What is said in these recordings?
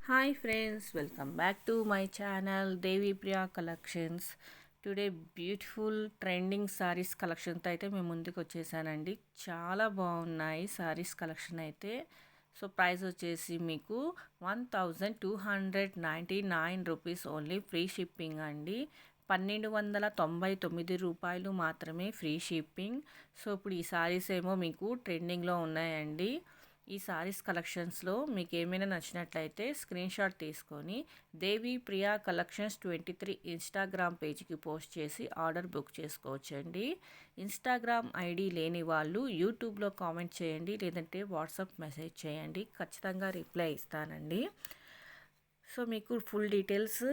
Hi friends, welcome back to my channel Devi Priya collections. Today beautiful trending sarees కలెక్షన్తో అయితే మేము ముందుకు వచ్చేసానండి. చాలా బాగున్నాయి సారీస్ కలెక్షన్ అయితే. సో ప్రైస్ వచ్చేసి మీకు 1299 రూపీస్ ఓన్లీ, ఫ్రీ షిప్పింగ్ అండి. 1299 రూపాయలు మాత్రమే ఫ్రీ షిప్పింగ్. సో ఇప్పుడు ఈ సారీస్ ఏమో మీకు ట్రెండింగ్లో ఉన్నాయండి. ఈ సారీస్ కలెక్షన్స్లో మీకు ఏమైనా నచ్చినట్లయితే స్క్రీన్ షాట్ తీసుకొని దేవి ప్రియా కలెక్షన్స్ 23 ఇన్స్టాగ్రామ్ పేజ్కి పోస్ట్ చేసి ఆర్డర్ బుక్ చేసుకోవచ్చండి. ఇన్స్టాగ్రామ్ ఐడి లేని వాళ్ళు యూట్యూబ్లో కామెంట్ చేయండి, లేదంటే వాట్సాప్ మెసేజ్ చేయండి, ఖచ్చితంగా రిప్లై ఇస్తానండి. సో మీకు ఫుల్ డీటెయిల్స్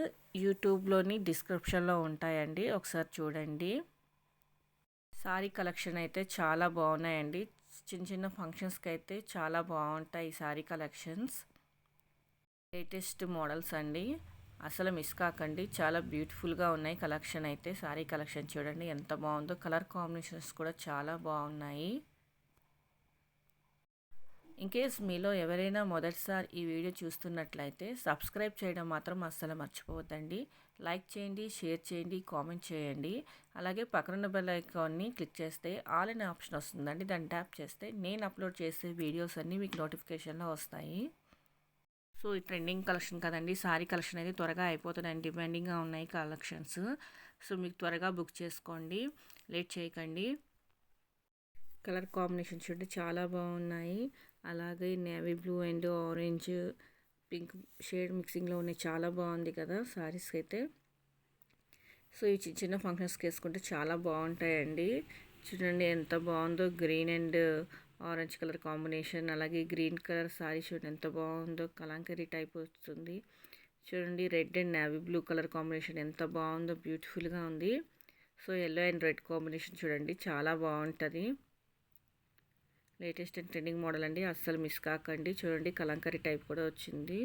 యూట్యూబ్లోని డిస్క్రిప్షన్లో ఉంటాయండి, ఒకసారి చూడండి. సారీ కలెక్షన్ అయితే చాలా బాగున్నాయండి. చిన్న చిన్న ఫంక్షన్స్కి అయితే చాలా బాగుంటాయి ఈ సారీ కలెక్షన్స్. లేటెస్ట్ మోడల్స్ అండి, అసలు మిస్ కాకండి. చాలా బ్యూటిఫుల్గా ఉన్నాయి కలెక్షన్ అయితే. సారీ కలెక్షన్ చూడండి ఎంత బాగుందో, కలర్ కాంబినేషన్స్ కూడా చాలా బాగున్నాయి. ఇన్కేస్ మీలో ఎవరైనా మొదటిసారి ఈ వీడియో చూస్తున్నట్లయితే సబ్స్క్రైబ్ చేయడం మాత్రం అస్సలు మర్చిపోవద్దండి. లైక్ చేయండి, షేర్ చేయండి, కామెంట్ చేయండి. అలాగే పక్కనున్న బెల్ ఐకాన్ని క్లిక్ చేస్తే ఆల్ అనే ఆప్షన్ వస్తుందండి, దాన్ని ట్యాప్ చేస్తే నేను అప్లోడ్ చేసే వీడియోస్ అన్నీ మీకు నోటిఫికేషన్లో వస్తాయి. సో ఈ ట్రెండింగ్ కలెక్షన్ కదండి, సారీ కలెక్షన్ అయితే త్వరగా అయిపోతుందండి, డిమాండింగ్గా ఉన్నాయి కలెక్షన్స్. సో మీకు త్వరగా బుక్ చేసుకోండి, లేట్ చేయకండి. కలర్ కాంబినేషన్ చూడండి చాలా బాగున్నాయి. అలాగే navy blue and orange pink shade మిక్సింగ్లో ఉన్నాయి. చాలా బాగుంది కదా సారీస్ అయితే. సో ఈ చిన్న చిన్న ఫంక్షన్స్కి వేసుకుంటే చాలా బాగుంటాయండి. చూడండి ఎంత బాగుందో, green and orange colour combination. అలాగే గ్రీన్ కలర్ సారీ చూడండి ఎంత బాగుందో, కలంకరీ టైప్ వస్తుంది. చూడండి red and navy blue colour combination ఎంత బాగుందో, బ్యూటిఫుల్గా ఉంది. So yellow and red combination చూడండి చాలా బాగుంటుంది. లేటెస్ట్ అండ్ ట్రెండింగ్ మోడల్ అండి, అస్సలు మిస్ కాకండి. చూడండి కలంకరీ టైప్ కూడా వచ్చింది,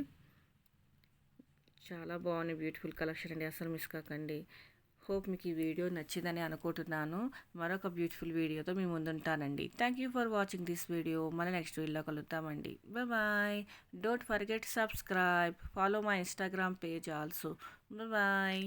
చాలా బాగుంది. బ్యూటిఫుల్ కలెక్షన్ అండి, అస్సలు మిస్ కాకండి. హోప్ మీకు ఈ వీడియో నచ్చిందని అనుకుంటున్నాను. మరొక బ్యూటిఫుల్ వీడియోతో మీ ముందుంటానండి. Thank you for watching this video. మళ్ళీ నెక్స్ట్ వీడియోలో కలుద్దామండి. Bye. Don't forget subscribe, follow my Instagram page also. Bye.